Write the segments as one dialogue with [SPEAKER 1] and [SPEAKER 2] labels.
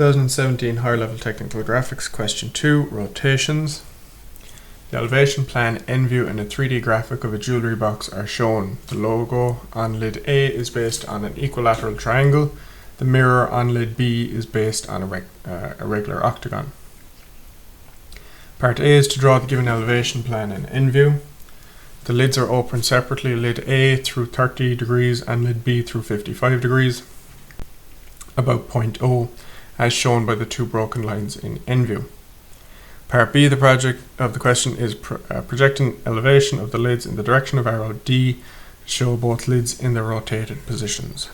[SPEAKER 1] 2017 Higher Level Technical Graphics, Question 2, Rotations. The elevation plan, end view and a 3D graphic of a jewellery box are shown. The logo on lid A is based on an equilateral triangle. The mirror on lid B is based on a regular octagon. Part A is to draw the given elevation plan and end view. The lids are open separately, lid A through 30 degrees and lid B through 55 degrees, about point O, as shown by the two broken lines in end view. Part B, the project of the question is projecting elevation of the lids in the direction of arrow D to show both lids in their rotated positions.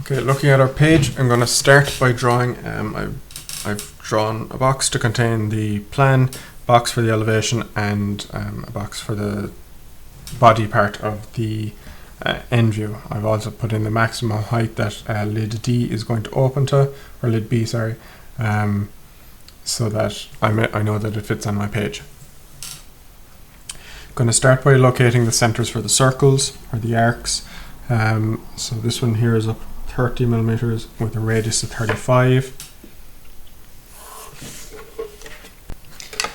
[SPEAKER 1] Okay, looking at our page, I'm going to start by drawing, I've drawn a box to contain the plan, box for the elevation, and a box for the body part of the end view. I've also put in the maximum height that lid D is going to open to, or lid B, sorry, so that I know that it fits on my page. I'm going to start by locating the centers for the circles, or the arcs. So this one here is up 30 millimeters with a radius of 35.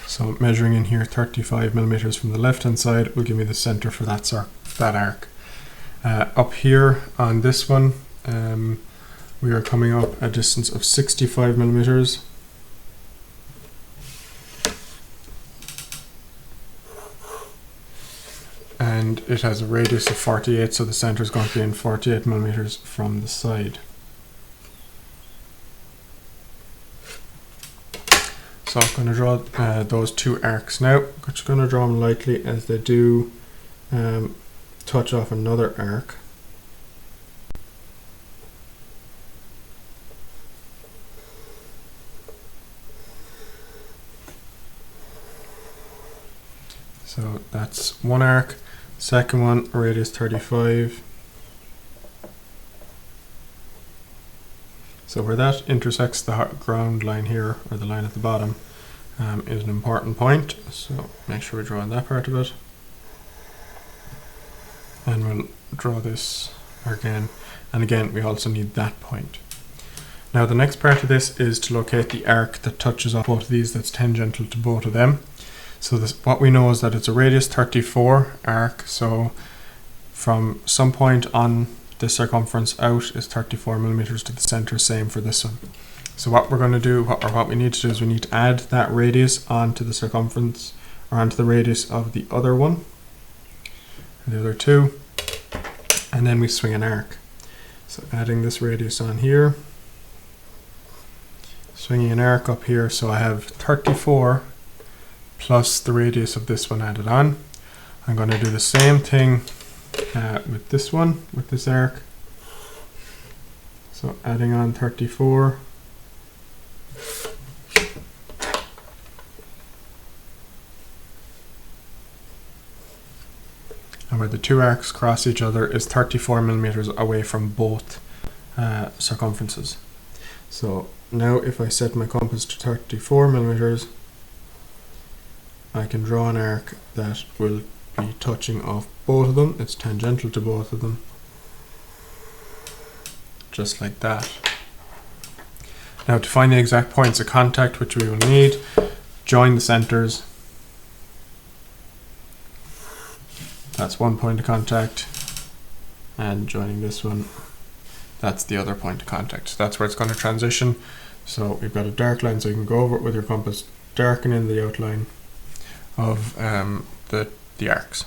[SPEAKER 1] So measuring in here 35 millimeters from the left hand side will give me the center for that arc. Up here on this one, we are coming up a distance of 65 millimeters. And it has a radius of 48, so the center is going to be in 48 millimeters from the side. So I'm going to draw those two arcs now. I'm just going to draw them lightly as they do touch off another arc. So that's one arc. Second one, radius 35. So where that intersects the ground line here, or the line at the bottom, is an important point. So make sure we draw on that part of it. And we'll draw this again. And again, we also need that point. Now the next part of this is to locate the arc that touches off both of these, that's tangential to both of them. So what we know is that it's a radius 34 arc, so from some point on the circumference out is 34 millimeters to the center, same for this one. So what we're going to do, or what we need to do, is we need to add that radius onto the circumference, or onto the radius of the other one, and the other two, and then we swing an arc. So adding this radius on here, swinging an arc up here, so I have 34 plus the radius of this one added on. I'm going to do the same thing with this one, with this arc. So adding on 34. And where the two arcs cross each other is 34 millimeters away from both circumferences. So now if I set my compass to 34 millimeters, I can draw an arc that will be touching off both of them. It's tangential to both of them, just like that. Now to find the exact points of contact, which we will need, join the centers. That's one point of contact, and joining this one, that's the other point of contact. So that's where it's going to transition. So we've got a dark line, so you can go over it with your compass, darken in the outline of the arcs.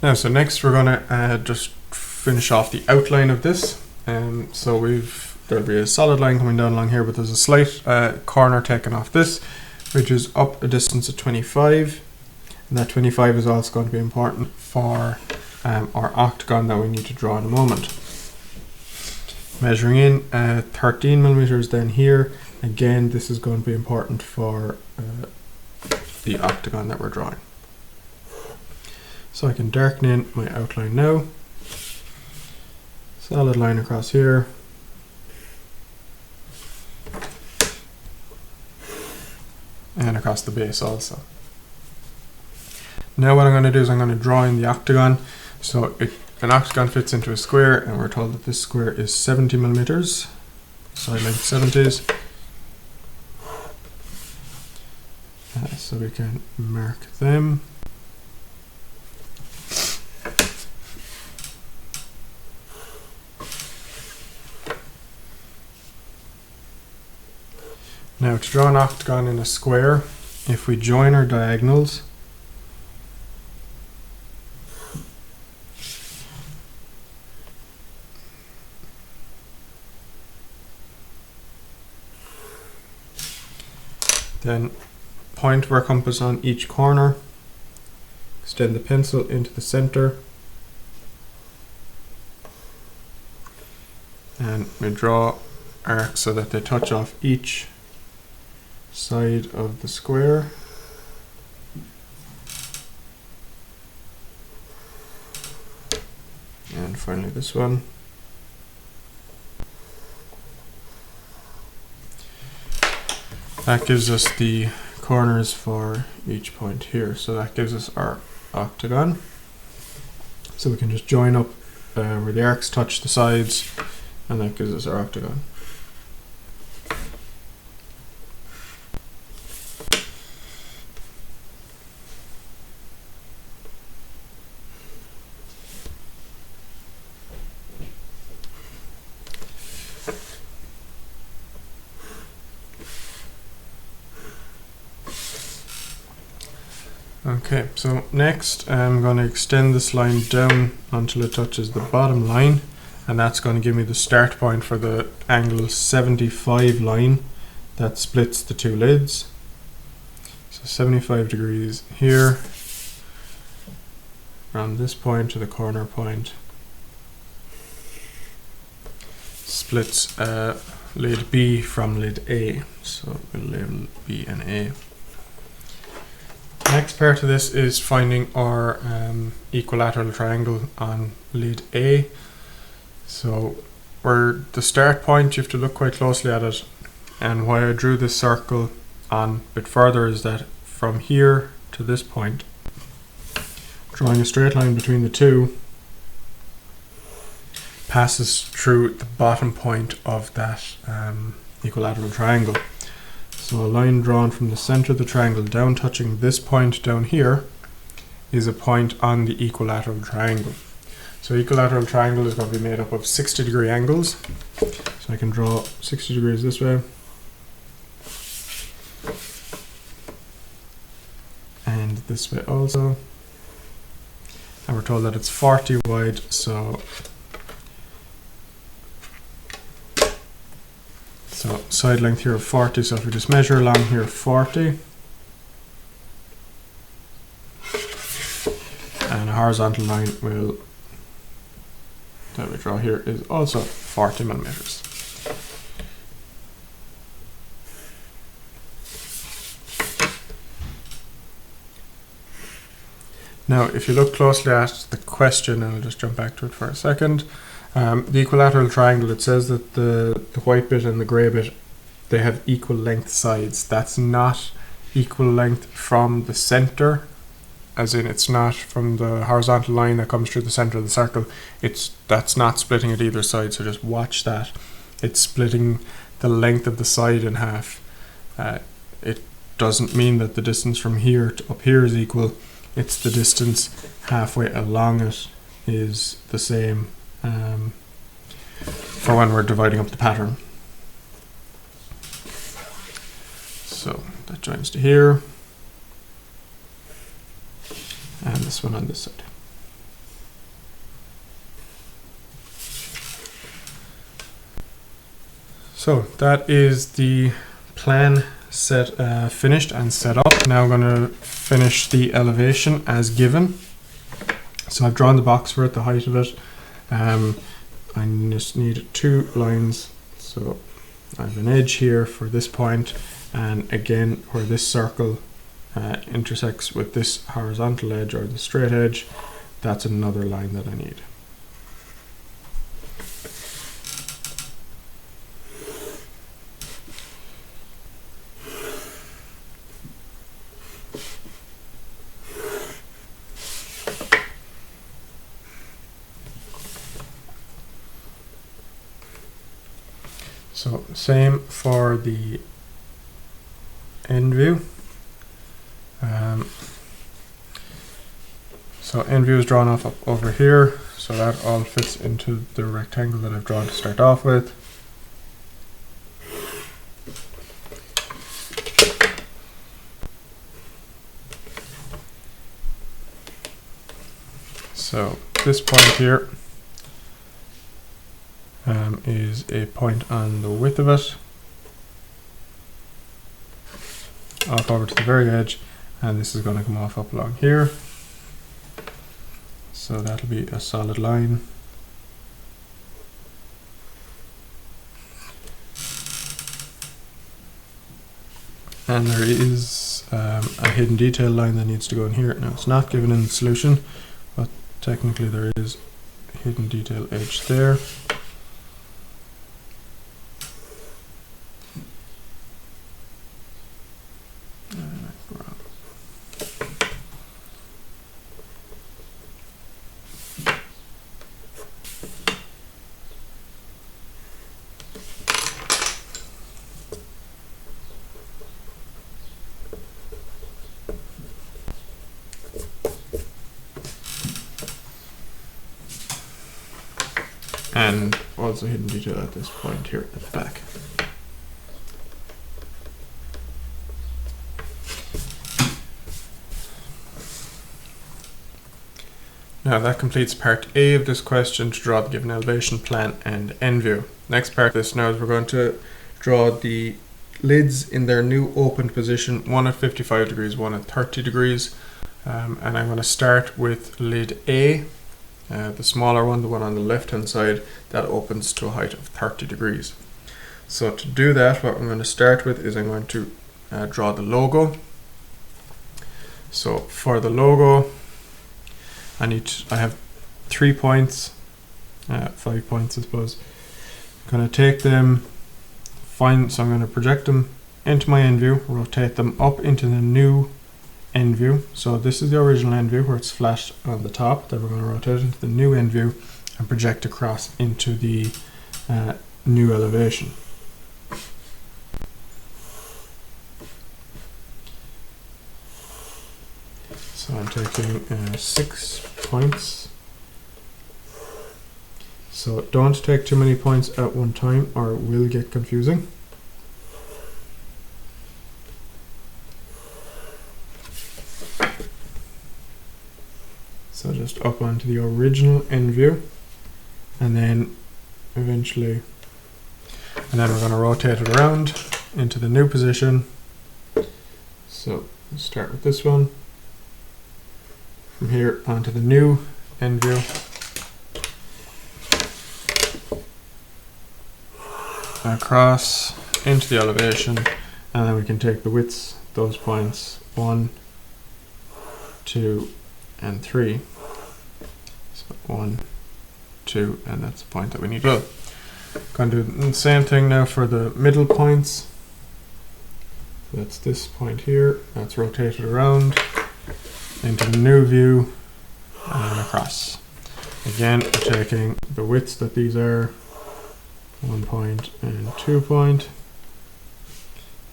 [SPEAKER 1] Now, so next we're going to just finish off the outline of this. So there'll be a solid line coming down along here, but there's a slight corner taken off this, which is up a distance of 25, and that 25 is also going to be important for our octagon that we need to draw in a moment. Measuring in 13 millimeters then here, again this is going to be important for the octagon that we're drawing. So I can darken in my outline now. Solid line across here. And across the base also. Now what I'm going to do is I'm going to draw in the octagon. So an octagon fits into a square, and we're told that this square is 70 millimeters. side length 70s. So we can mark them. Now to draw an octagon in a square, if we join our diagonals, then point our compass on each corner, extend the pencil into the center, and we draw arcs so that they touch off each side of the square. And finally this one. That gives us the corners for each point here. So that gives us our octagon. So we can just join up where the arcs touch the sides, and that gives us our octagon. Okay, so next I'm going to extend this line down until it touches the bottom line, and that's going to give me the start point for the angle 75 line that splits the two lids. So 75 degrees here, from this point to the corner point, splits lid B from lid A, so we'll label B and A. Next part of this is finding our equilateral triangle on lid A. So where the start point, you have to look quite closely at it, and why I drew this circle on a bit further is that from here to this point, drawing a straight line between the two passes through the bottom point of that equilateral triangle. So a line drawn from the center of the triangle down, touching this point down here, is a point on the equilateral triangle. So equilateral triangle is going to be made up of 60-degree angles. So I can draw 60 degrees this way, and this way also. And we're told that it's 40 wide, so side length here of 40, so if we just measure along here 40, and a horizontal line that we draw here is also 40 millimeters. Now if you look closely at the question, and I'll just jump back to it for a second, the equilateral triangle, it says that the white bit and the grey bit, they have equal length sides. That's not equal length from the center, as in it's not from the horizontal line that comes through the center of the circle. That's not splitting at either side, so just watch that. It's splitting the length of the side in half. It doesn't mean that the distance from here to up here is equal. It's the distance halfway along it is the same for when we're dividing up the pattern. So that joins to here, and this one on this side. So that is the plan finished and set up. Now I'm going to finish the elevation as given. So I've drawn the box for it, the height of it. I just need two lines, so I have an edge here for this point, and again where this circle intersects with this horizontal edge or the straight edge, that's another line that I need. So same for the end view. So end view is drawn off up over here, so that all fits into the rectangle that I've drawn to start off with. So this point here is a point on the width of it, off over to the very edge, and this is going to come off up along here. So that'll be a solid line. And there is a hidden detail line that needs to go in here. Now it's not given in the solution, but technically there is a hidden detail edge there. And also hidden detail at this point here at the back. Now that completes part A of this question, to draw the given elevation plan and end view. Next part of this now is we're going to draw the lids in their new open position, one at 55 degrees, one at 30 degrees. And I'm going to start with lid A. The smaller one, the one on the left hand side, that opens to a height of 30 degrees. So to do that, what I'm going to start with is I'm going to draw the logo. So for the logo, I have 3 points, 5 points I suppose. I'm going to take them, so I'm going to project them into my end view, rotate them up into the new end view. So this is the original end view where it's flat on the top. Then we're going to rotate into the new end view and project across into the new elevation. So I'm taking 6 points. So don't take too many points at one time or it will get confusing. So just up onto the original end view, and then eventually, and then we're going to rotate it around into the new position. So let's start with this one. From here onto the new end view. Across into the elevation, and then we can take the widths, those points, 1, 2, and 3. So 1, 2, and that's the point that we need to build. Going to do the same thing now for the middle points. That's this point here. That's rotated around into the new view and across. Again, we're taking the widths that these are, 1 point and 2 point,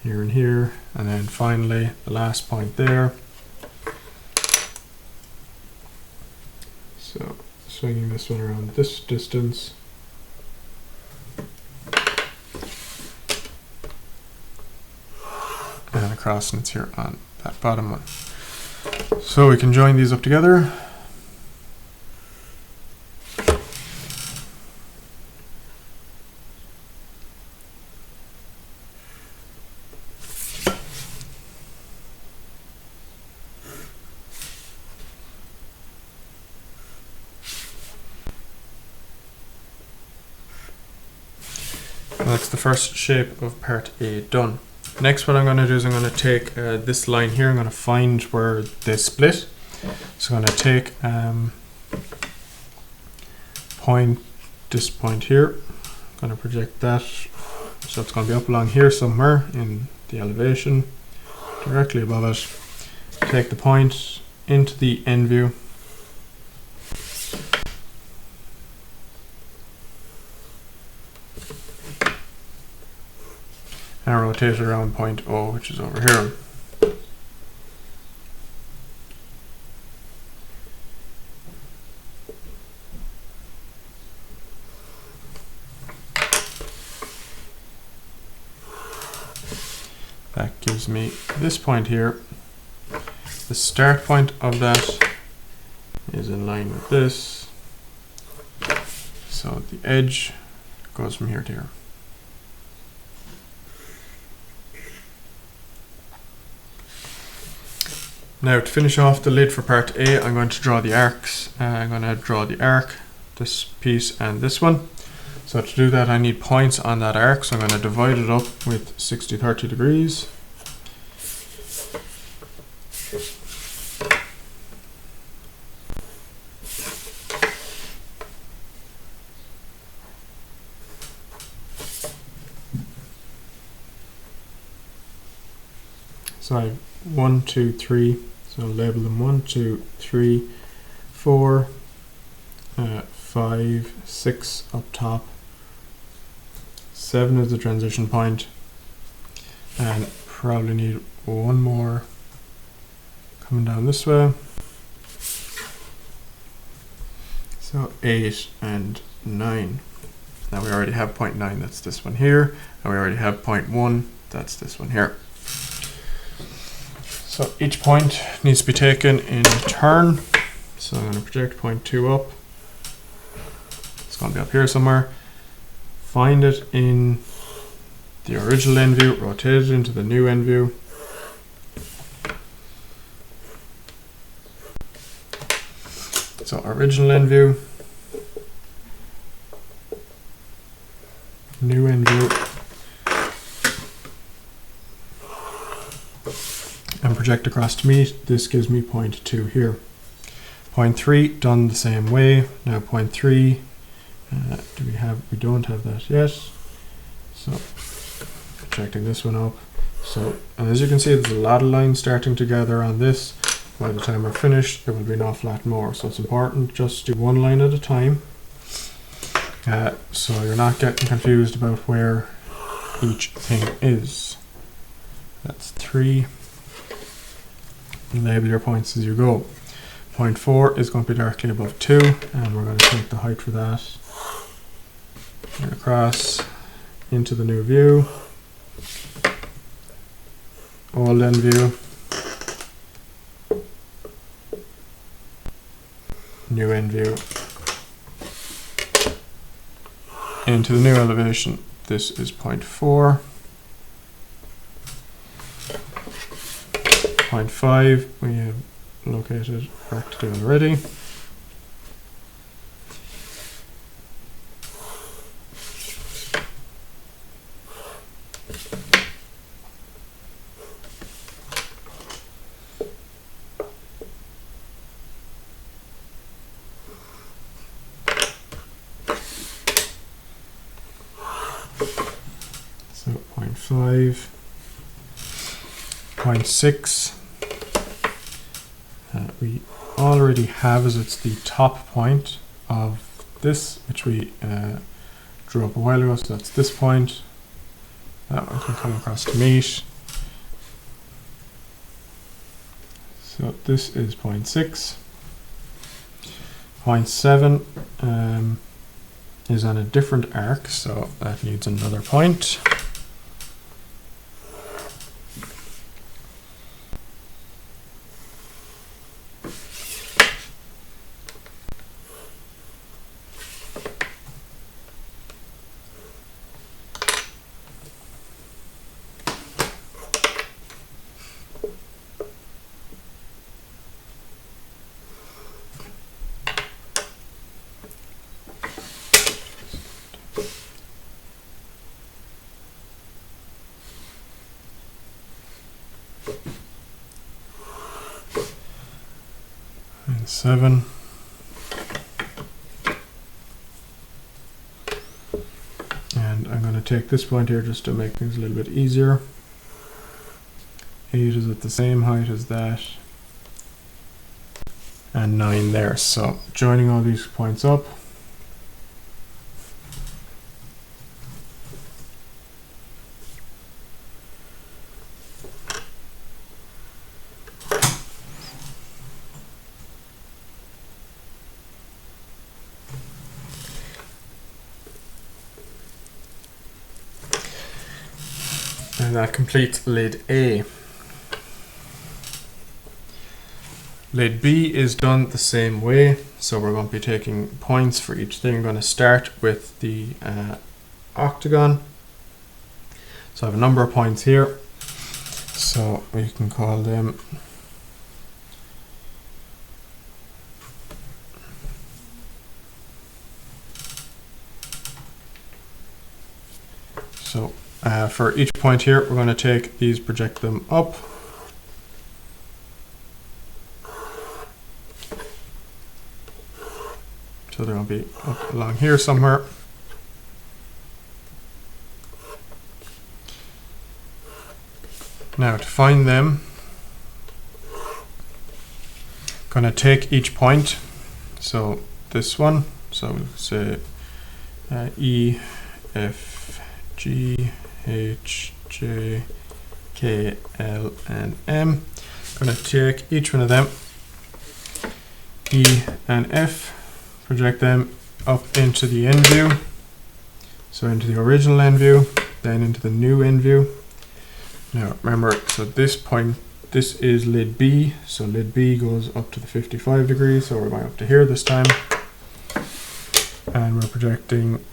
[SPEAKER 1] here and here, and then finally the last point there. So swinging this one around this distance. And across, and it's here on that bottom one. So we can join these up together. That's the first shape of part A done. Next, what I'm going to do is I'm going to take this line here, I'm going to find where they split. So I'm going to take this point here, I'm going to project that, so it's going to be up along here somewhere in the elevation, directly above it. Take the point into the end view. and rotate it around point O, which is over here. That gives me this point here. The start point of that is in line with this. So the edge goes from here to here. Now to finish off the lid for part A, I'm going to draw the arcs. I'm going to draw the arc, this piece and this one. So to do that I need points on that arc, so I'm going to divide it up with 60-30 degrees. So I have 1, 2, 3, so I'll label them 1, 2, 3, 4, 5, 6 up top, 7 is the transition point, and probably need one more coming down this way. So 8 and 9. Now we already have point 9, that's this one here, and we already have point 1, that's this one here. So each point needs to be taken in turn. So I'm going to project point 2 up. It's going to be up here somewhere. Find it in the original end view, rotate it into the new end view. So original end view, new end view, and project across to meet. This gives me point 2 here. Point 3 done the same way. Now point 3, we don't have that yet. So projecting this one up. So, and as you can see, there's a lot of lines starting to gather on this. By the time we're finished, there will be an awful lot more. So it's important just to do one line at a time. So you're not getting confused about where each thing is. That's 3. Label your points as you go. Point 4 is going to be directly above 2, and we're going to take the height for that. And across into the new view. Old end view. New end view. Into the new elevation. This is point 4. Point 5 we have located practically already. So point 5, point 6. We already have as it's the top point of this, which we drew up a while ago, so that's this point. That one can come across to meet. So this is point 6. Point 7 is on a different arc, so that needs another point. And 7. And I'm going to take this point here just to make things a little bit easier. 8 is at the same height as that. And 9 there. So joining all these points up. And that completes lid A. Lid B is done the same way, so we're going to be taking points for each thing. I'm going to start with the octagon. So I have a number of points here, so we can call them for each point here, we're going to take these, project them up. So they're going to be up along here somewhere. Now to find them, going to take each point. So this one, so we'll say E, F, G, H, J, K, L, and M. Going to take each one of them, E and F, project them up into the end view. So into the original end view, then into the new end view. Now remember, so this point, this is lid B, so lid B goes up to the 55 degrees, so we're going up to here this time. And we're projecting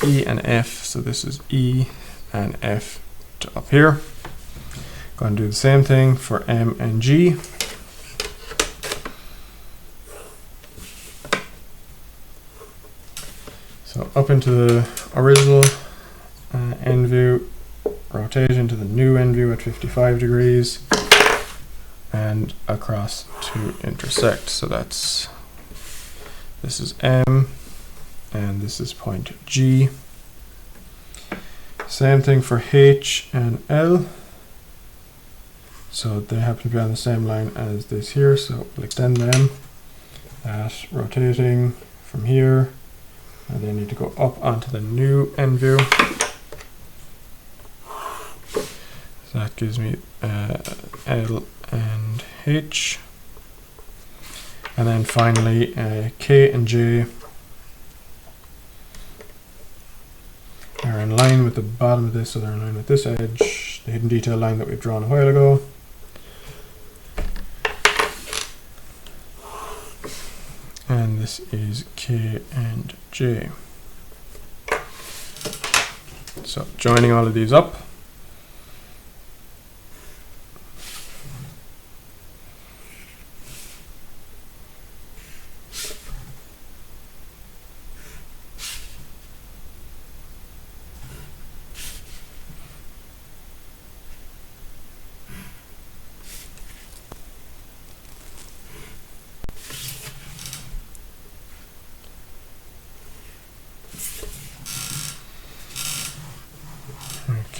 [SPEAKER 1] E and F, so this is E and F to up here. Going to do the same thing for M and G. So up into the original end view, rotate into the new end view at 55 degrees, and across to intersect. So this is M, and this is point G. Same thing for H and L. So they happen to be on the same line as this here, so we'll extend them at rotating from here, and they need to go up onto the new end view. So that gives me L and H. And then finally K and J are in line with the bottom of this, so they're in line with this edge, the hidden detail line that we've drawn a while ago. And this is K and J. So joining all of these up,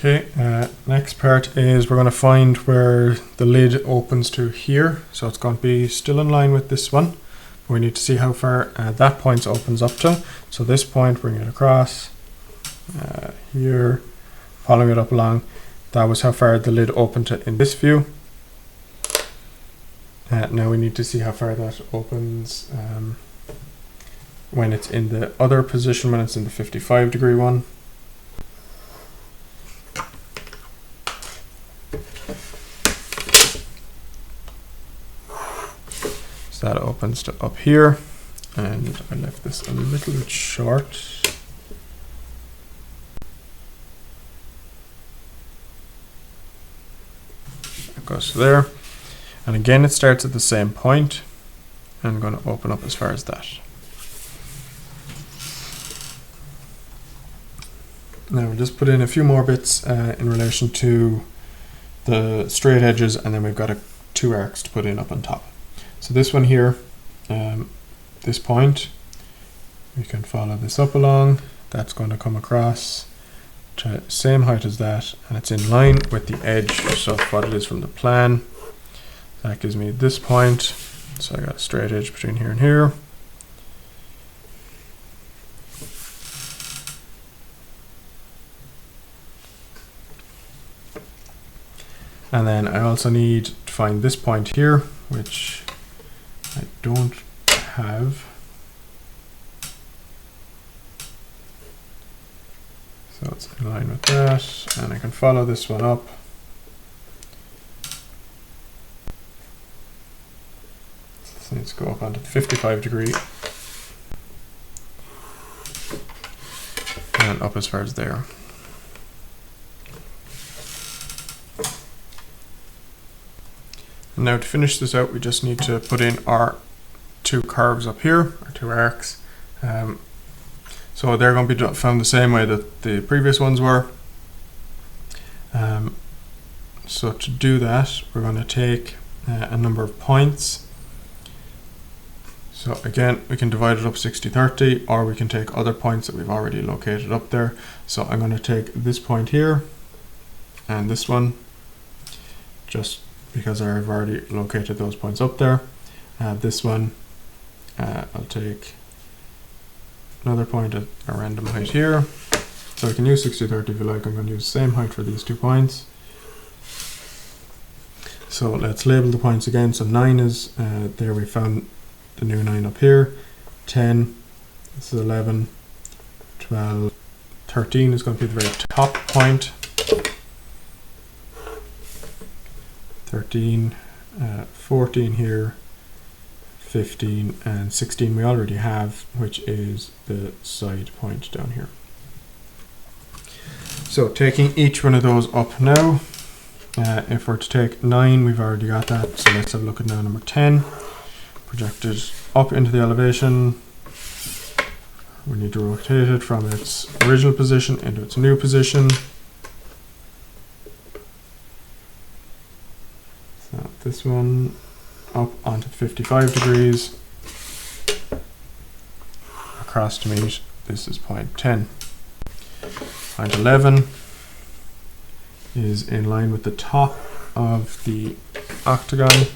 [SPEAKER 1] okay, next part is we're going to find where the lid opens to here. So it's going to be still in line with this one. We need to see how far that point opens up to. So this point, bring it across here, following it up along. That was how far the lid opened to in this view. Now we need to see how far that opens when it's in the other position, when it's in the 55 degree one. So that opens to up here, and I left this a little bit short. It goes to there, and again it starts at the same point. I'm going to open up as far as that. Now we'll just put in a few more bits in relation to the straight edges, and then we've got two arcs to put in up on top. So this one here, this point, we can follow this up along. That's going to come across to the same height as that, and it's in line with the edge of what it is from the plan. That gives me this point. So I got a straight edge between here and here. And then I also need to find this point here, which I don't have. So it's in line with that, and I can follow this one up. This needs to go up onto the 55 degree and up as far as there. And now to finish this out, we just need to put in our two curves up here, or two arcs. So they're going to be found the same way that the previous ones were. So to do that, we're going to take a number of points. So again, we can divide it up 60-30, or we can take other points that we've already located up there. So I'm going to take this point here and this one, just because I've already located those points up there. This one, I'll take another point at a random height here. So I can use 60-30 if you like. I'm going to use the same height for these 2 points. So let's label the points again. So 9 is, there we found the new 9 up here. 10, this is 11, 12, 13 is going to be the very top point. 13, 14 here, 15 and 16 we already have, which is the side point down here. So taking each one of those up now, if we're to take 9, we've already got that, so let's have a look at now number 10. Project it up into the elevation. We need to rotate it from its original position into its new position. So this one up onto 55 degrees, across to meet, this is point 10. Point 11 is in line with the top of the octagon.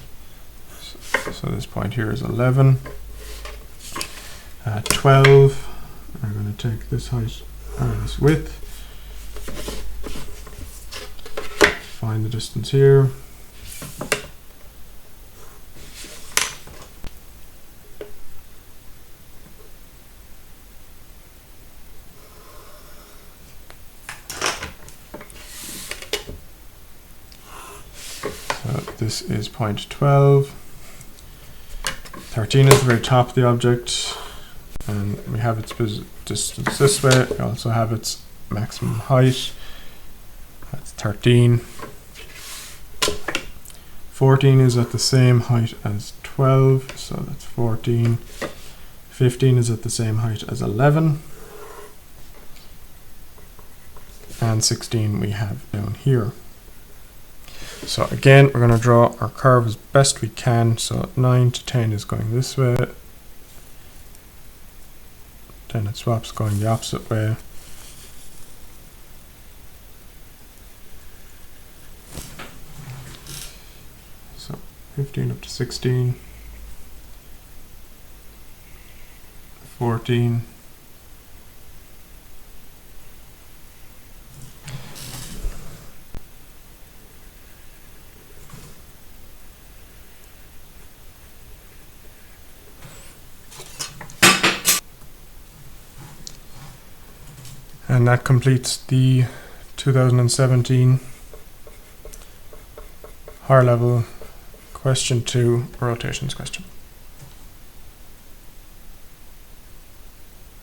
[SPEAKER 1] So this point here is 11. 12, I'm going to take this height and this width. Find the distance here. This is point 12. 13 is the very top of the object, and we have its distance this way. We also have its maximum height. That's 13. 14 is at the same height as 12, so that's 14. 15 is at the same height as 11. And 16 we have down here. So again, we're going to draw our curve as best we can. So 9 to 10 is going this way. Then it swaps going the opposite way. So 15 up to 16. 14. And that completes the 2017 higher level question 2 rotations question.